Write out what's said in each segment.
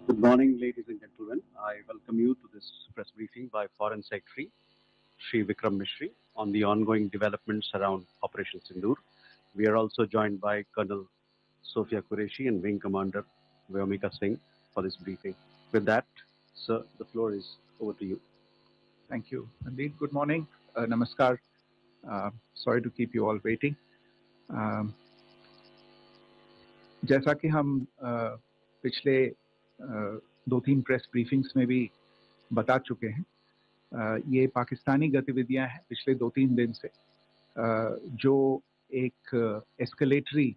Good morning, ladies and gentlemen. I welcome you to this press briefing by Foreign Secretary Sri Vikram Mishri on the ongoing developments around Operation Sindoor. We are also joined by Colonel Sophia Qureshi and Wing Commander Vyomika Singh for this briefing. With that, sir, the floor is over to you. Thank you. Indeed, good morning. Namaskar. Sorry to keep you all waiting. जैसा कि हम पिछले 2-3 press briefings में भी बता चुके हैं, ये पाकिस्तानी गतिविधियां हैं पिछले 2-3 दिन से, जो एक एस्केलेटरी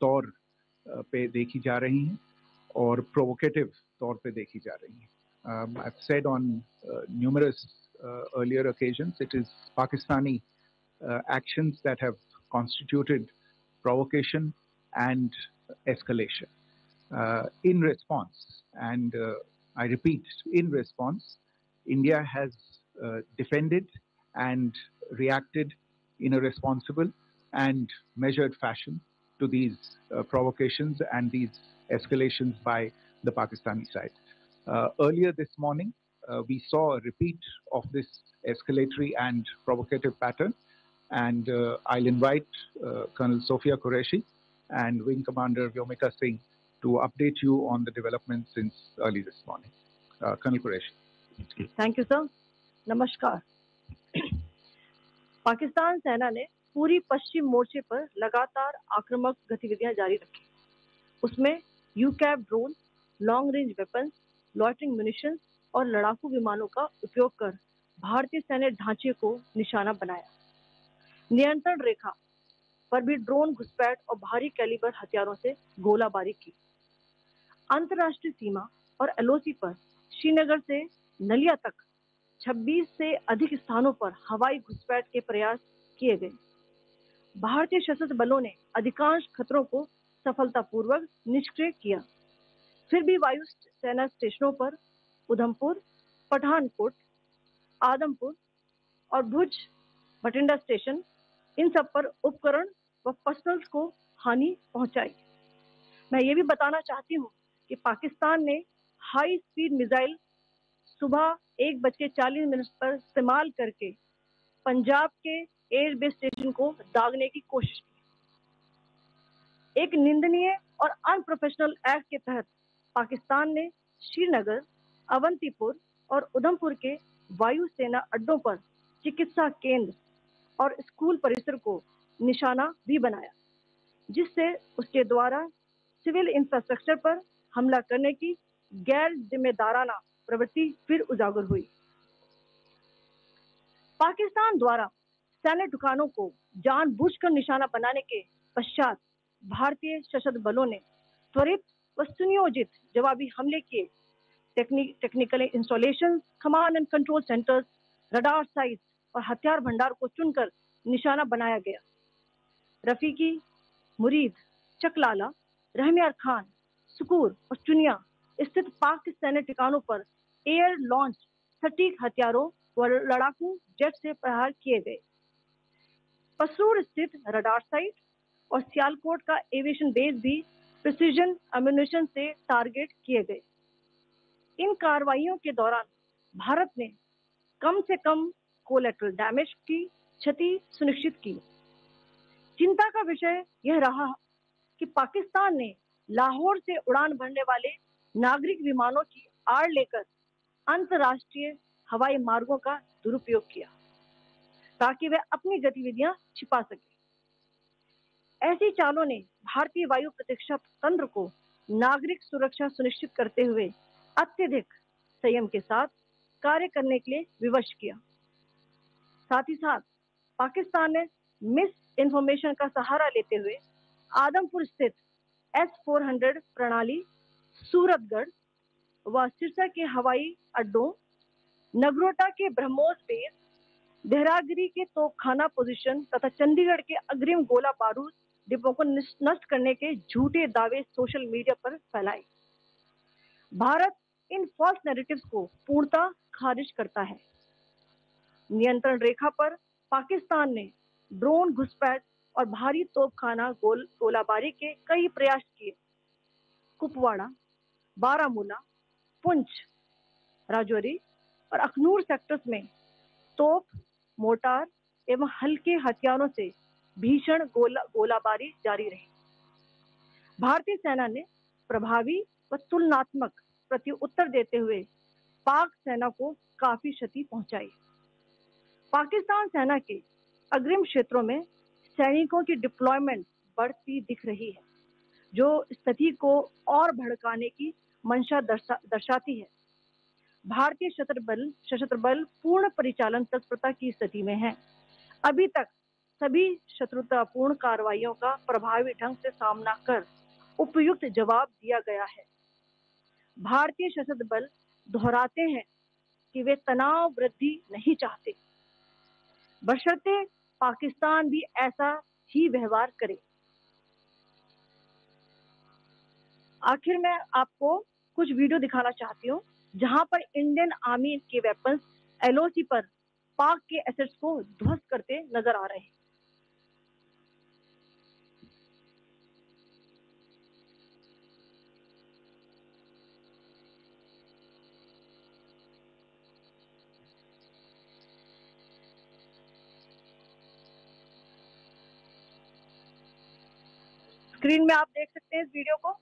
तौर पे देखी जा रही हैं और प्रोवोकेटिव तौर पे देखी जा रही हैं. I've said on numerous earlier occasions, it is Pakistani actions that have constituted provocation and escalation. In response, and I repeat, in response, India has defended and reacted in a responsible and measured fashion to these provocations and these escalations by the Pakistani side. Earlier this morning, we saw a repeat of this escalatory and provocative pattern, and I'll invite Colonel Sophia Qureshi and Wing Commander Vyomika Singh to update you on the developments since early this morning. Colonel Qureshi. Thank you, sir. नमस्कार. पाकिस्तान सेना ने पूरी पश्चिम मोर्चे पर लगातार आक्रामक गतिविधियां जारी रखी. उसमें UCAV drone, long range weapons, loitering munitions और लड़ाकू विमानों का उपयोग कर भारतीय सैन्य ढांचे को निशाना बनाया. नियंत्रण रेखा पर भी ड्रोन घुसपैठ और भारी कैलिबर हथियारों से गोलाबारी की. अंतर्राष्ट्रीय सीमा और एलओसी पर श्रीनगर से नलिया तक 26 से अधिक स्थानों पर हवाई घुसपैठ के प्रयास किए गए. भारतीय सशस्त्र बलों ने अधिकांश खतरों को सफलतापूर्वक निष्क्रिय किया. फिर भी वायु सेना स्टेशनों पर उधमपुर, पठानकोट, आदमपुर और भुज बठिंडा स्टेशन, इन सब पर उपकरण व पर्सनल्स को हानि पहुंचाई. मैं ये भी बताना चाहती हूँ कि पाकिस्तान ने हाई स्पीड मिसाइल सुबह 1:40 पर इस्तेमाल करके पंजाब के एयरबेस स्टेशन को दागने की कोशिश की. एक निंदनीय और अनप्रोफेशनल एक्ट के तहत पाकिस्तान ने श्रीनगर, अवंतीपुर और उधमपुर के वायु सेना अड्डों पर चिकित्सा केंद्र और स्कूल परिसर को निशाना भी बनाया, जिससे उसके द्वारा सिविल इंफ्रास्ट्रक्चर पर हमला करने की गैर जिम्मेदाराना प्रवृत्ति फिर उजागर हुई. पाकिस्तान द्वारा सैन्य ठिकानों को जानबूझकर निशाना बनाने के पश्चात भारतीय सशस्त्र बलों ने त्वरित व सुनियोजित जवाबी हमले किए. Technical installation, command and control centres, radar sites और हथियार भंडार को चुनकर निशाना बनाया गया. रफीकी, मुरीद, चकलाला, रहमियार खान, सुकूर और चुनिया स्थित पाक सैन्य ठिकानों पर एयर लॉन्च सटीक हथियारों व लड़ाकू जेट से प्रहार किए गए. पसरूर स्थित रडार साइट और सियालकोट का एविएशन बेस भी प्रिसीजन अम्यूनिशन से टारगेट किए गए. इन कार्रवाइयों के दौरान भारत ने कम से कम कोलैटरल डैमेज की क्षति सुनिश्चित की. चिंता का विषय यह रहा कि पाकिस्तान ने लाहौर से उड़ान भरने वाले नागरिक विमानों की आड़ लेकर अंतर्राष्ट्रीय हवाई मार्गों का दुरुपयोग किया ताकि वे अपनी गतिविधियां छिपा सके. ऐसी चालों ने भारतीय वायु प्रतिरक्षा तंत्र को नागरिक सुरक्षा सुनिश्चित करते हुए अत्यधिक संयम के साथ कार्य करने के लिए विवश किया. साथ ही साथ पाकिस्तान ने मिस इंफॉर्मेशन का सहारा लेते हुए आदमपुर स्थित S-400 प्रणाली, सूरतगढ़ व सिरसा के हवाई अड्डों, नगरोटा के ब्रह्मोस बेस, देहरागिरी के तोपखाना पोजीशन तथा चंडीगढ़ के अग्रिम गोला बारूद डिपो को नष्ट करने के झूठे दावे सोशल मीडिया पर फैलाए. भारत इन फॉल्स नैरेटिव्स को पूर्णतः खारिज करता है. नियंत्रण रेखा पर पाकिस्तान ने ड्रोन घुसपैठ और भारी तोपखाना गोलाबारी के कई प्रयास किए. कुपवाड़ा, बारामूला, पुंछ, राजौरी और अखनूर सेक्टर्स में तोप, मोर्टार एवं हल्के हथियारों से भीषण गोलाबारी जारी रही। भारतीय सेना ने प्रभावी व तुलनात्मक प्रत्युत्तर देते हुए पाक सेना को काफी क्षति पहुंचाई। पाकिस्तान सेना के अग्रिम क्षेत्रों में सैनिकों की डिप्लॉयमेंट बढ़ती दिख रही है, जो स्थिति को और भड़काने की मंशा दर्शाती है। भारतीय सशस्त्र बल पूर्ण परिचालन तत्परता की स्थिति में है। अभी तक सभी शत्रुतापूर्ण कार्रवाइयों का प्रभावी ढंग से सामना कर उपयुक्त जवाब दिया गया है। भारतीय सशस्त्र बल दोहराते हैं कि वे तनाव वृद्धि नहीं चाहते, बशर्ते पाकिस्तान भी ऐसा ही व्यवहार करे। आखिर मैं आपको कुछ वीडियो दिखाना चाहती हूँ जहां पर इंडियन आर्मी के वेपन्स एलओसी पर पाक के एसेट्स को ध्वस्त करते नजर आ रहे हैं। स्क्रीन में आप देख सकते हैं इस वीडियो को।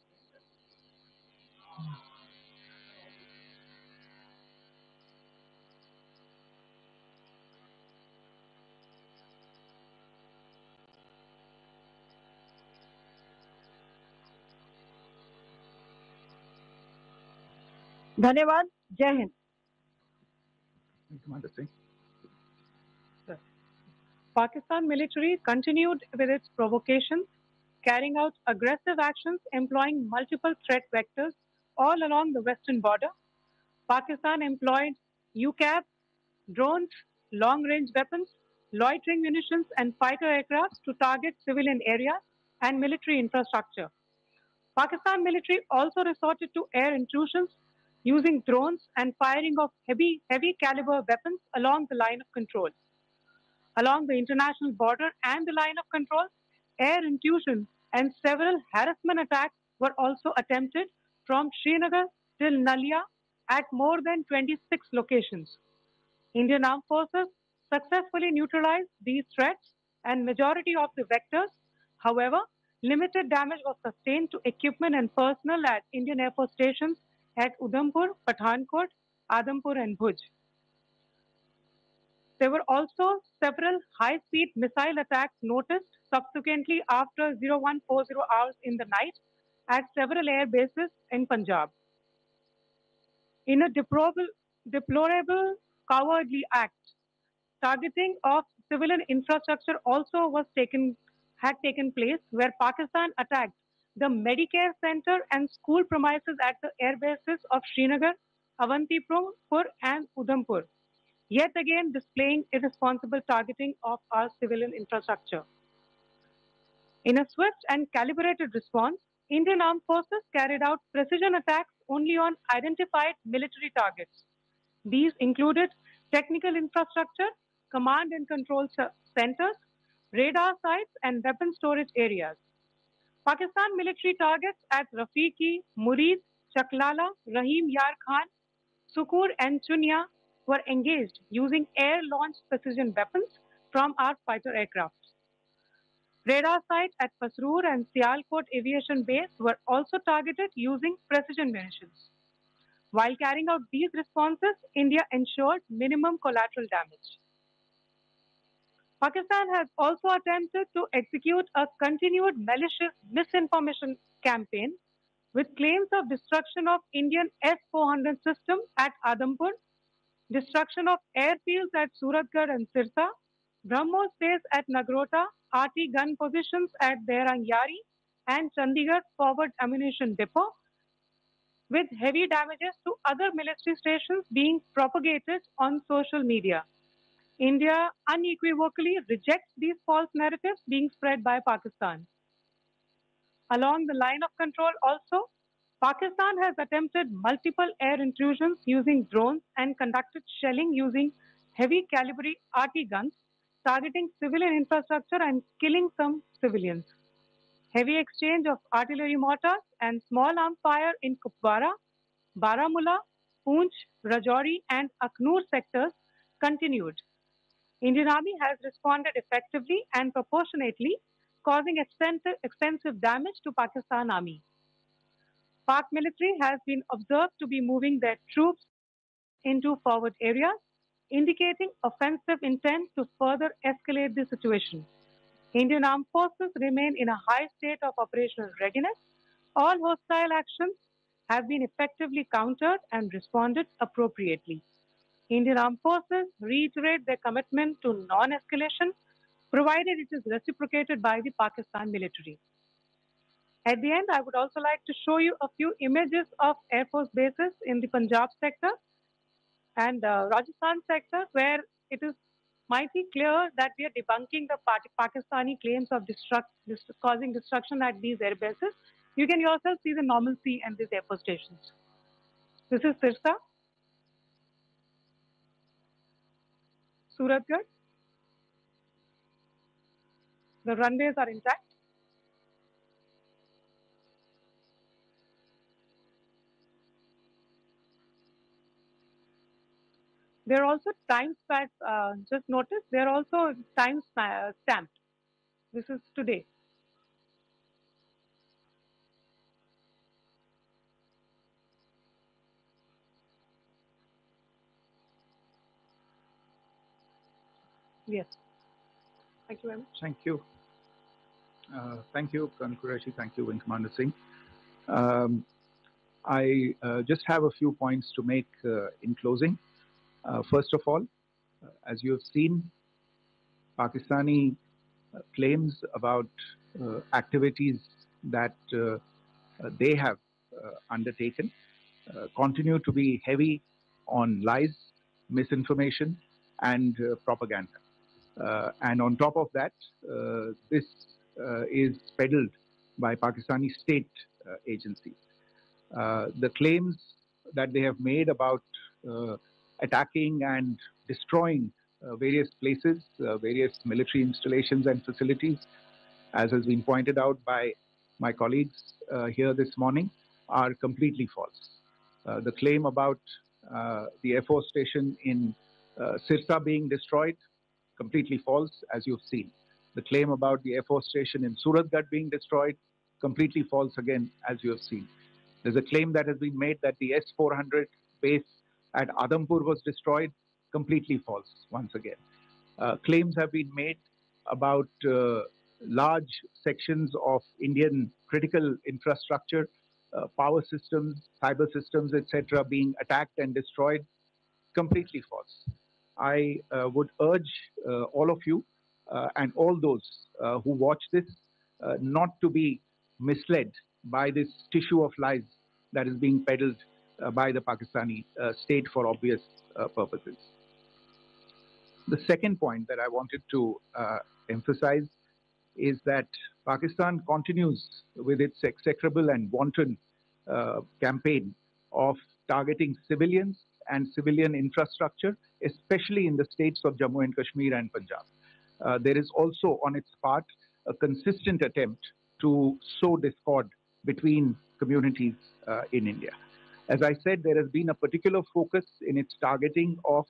धन्यवाद। जय Hind. Pakistan military continued with its provocations, carrying out aggressive actions employing multiple threat vectors all along the western border. Pakistan employed UCAV, drones, long-range weapons, loitering munitions, and fighter aircraft to target civilian areas and military infrastructure. Pakistan military also resorted to air intrusions using drones and firing of heavy caliber weapons along the line of control. Along the international border and the line of control, air intrusion and several harassment attacks were also attempted from Srinagar till Nalia at more than 26 locations. Indian Armed Forces successfully neutralized these threats and majority of the vectors. However, limited damage was sustained to equipment and personnel at Indian Air Force stations at Udhampur, Pathankot, Adampur and Bhuj. There were also several high-speed missile attacks noticed subsequently after 0140 hours in the night at several air bases in Punjab. In a deplorable cowardly act, targeting of civilian infrastructure also had taken place, where Pakistan attacked the Medicare Center and school premises at the air bases of Srinagar, Avantipur and Udhampur, yet again displaying irresponsible targeting of our civilian infrastructure. In a swift and calibrated response, Indian Armed Forces carried out precision attacks only on identified military targets. These included technical infrastructure, command and control centers, radar sites, and weapon storage areas. Pakistan military targets at Rafiqi, Murid, Chaklala, Rahim Yar Khan, Sukur, and Chunya were engaged using air-launched precision weapons from our fighter aircraft. Radar sites at Pasroor and Sialkot Aviation Base were also targeted using precision munitions. While carrying out these responses, India ensured minimum collateral damage. Pakistan has also attempted to execute a continued malicious misinformation campaign with claims of destruction of Indian S-400 system at Adampur, destruction of airfields at Suratgarh and Sirsa, BrahMos base at Nagrota, RT gun positions at Derangyari and Chandigarh forward ammunition depot, with heavy damages to other military stations being propagated on social media. India unequivocally rejects these false narratives being spread by Pakistan. Along the line of control also, Pakistan has attempted multiple air intrusions using drones and conducted shelling using heavy caliber RT guns, targeting civilian infrastructure and killing some civilians. Heavy exchange of artillery mortars and small arms fire in Kupwara Baramulla, Poonch, Rajouri and Aknoor sectors continued. Indian Army has responded effectively and proportionately, causing extensive damage to Pakistan Army. Pak military has been observed to be moving their troops into forward areas, indicating offensive intent to further escalate the situation. Indian armed forces remain in a high state of operational readiness. All hostile actions have been effectively countered and responded appropriately. Indian armed forces reiterate their commitment to non-escalation, provided it is reciprocated by the Pakistan military. At the end, I would also like to show you a few images of Air Force bases in the Punjab sector and Rajasthan sector, where it is mighty clear that we are debunking the Pakistani claims of causing destruction at these air bases. You can yourself see the normalcy and these air force stations. This is Sirsa, Suratgarh. The runways are intact. They are also time stamped. Just notice they are also time stamped. This is today. Yes. Thank you very much. Thank you. Thank you, Colonel Qureshi. Thank you, Wing Commander Singh. I just have a few points to make in closing. First of all, as you have seen, Pakistani claims about activities that they have undertaken continue to be heavy on lies, misinformation, and propaganda. And on top of that, this is peddled by Pakistani state agencies. The claims that they have made about attacking and destroying various places, various military installations and facilities, as has been pointed out by my colleagues here this morning, are completely false. The claim about the Air Force station in Sirsa being destroyed, completely false, as you've seen. The claim about the Air Force station in Suratgarh being destroyed, completely false again, as you have seen. There's a claim that has been made that the S-400 base at Adampur was destroyed, completely false, once again. Claims have been made about large sections of Indian critical infrastructure, power systems, cyber systems, etc., being attacked and destroyed, completely false. I would urge all of you and all those who watch this not to be misled by this tissue of lies that is being peddled by the Pakistani state for obvious purposes. The second point that I wanted to emphasize is that Pakistan continues with its execrable and wanton campaign of targeting civilians and civilian infrastructure, especially in the states of Jammu and Kashmir and Punjab. There is also on its part a consistent attempt to sow discord between communities in India. As I said, there has been a particular focus in its targeting of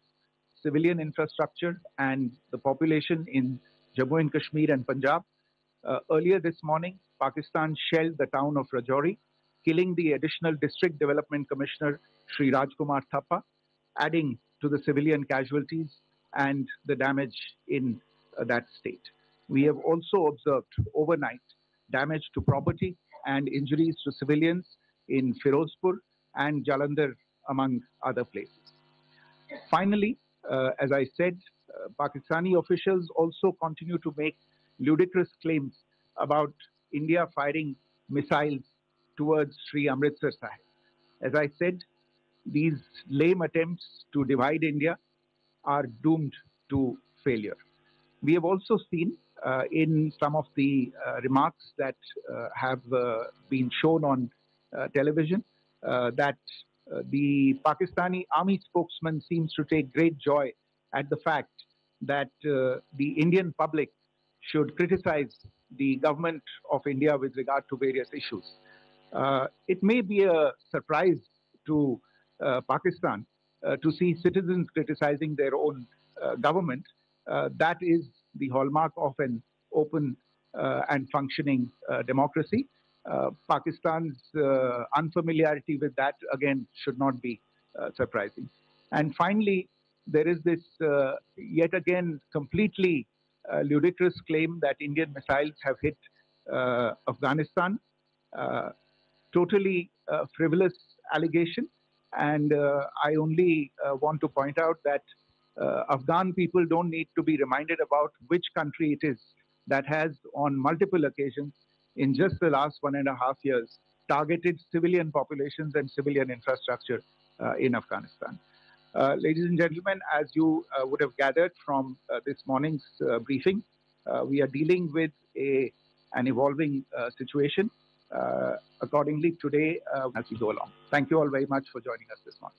civilian infrastructure and the population in Jammu and Kashmir and Punjab. Earlier this morning, Pakistan shelled the town of Rajouri, killing the additional District Development Commissioner, Sri Rajkumar Thappa, adding to the civilian casualties and the damage in that state. We have also observed overnight damage to property and injuries to civilians in Firozpur and Jalandhar, among other places. Finally, as I said, Pakistani officials also continue to make ludicrous claims about India firing missiles towards Sri Amritsar Sahib. As I said, these lame attempts to divide India are doomed to failure. We have also seen in some of the remarks that have been shown on television that the Pakistani army spokesman seems to take great joy at the fact that the Indian public should criticize the government of India with regard to various issues. It may be a surprise to Pakistan to see citizens criticizing their own government, that is the hallmark of an open and functioning democracy. Pakistan's unfamiliarity with that, again, should not be surprising. And finally, there is this yet again completely ludicrous claim that Indian missiles have hit Afghanistan. Totally frivolous allegation. And I only want to point out that Afghan people don't need to be reminded about which country it is that has, on multiple occasions, in just the last 1.5 years, targeted civilian populations and civilian infrastructure in Afghanistan. Ladies and gentlemen, as you would have gathered from this morning's briefing, we are dealing with an evolving situation. Accordingly, today, as we go along. Thank you all very much for joining us this morning.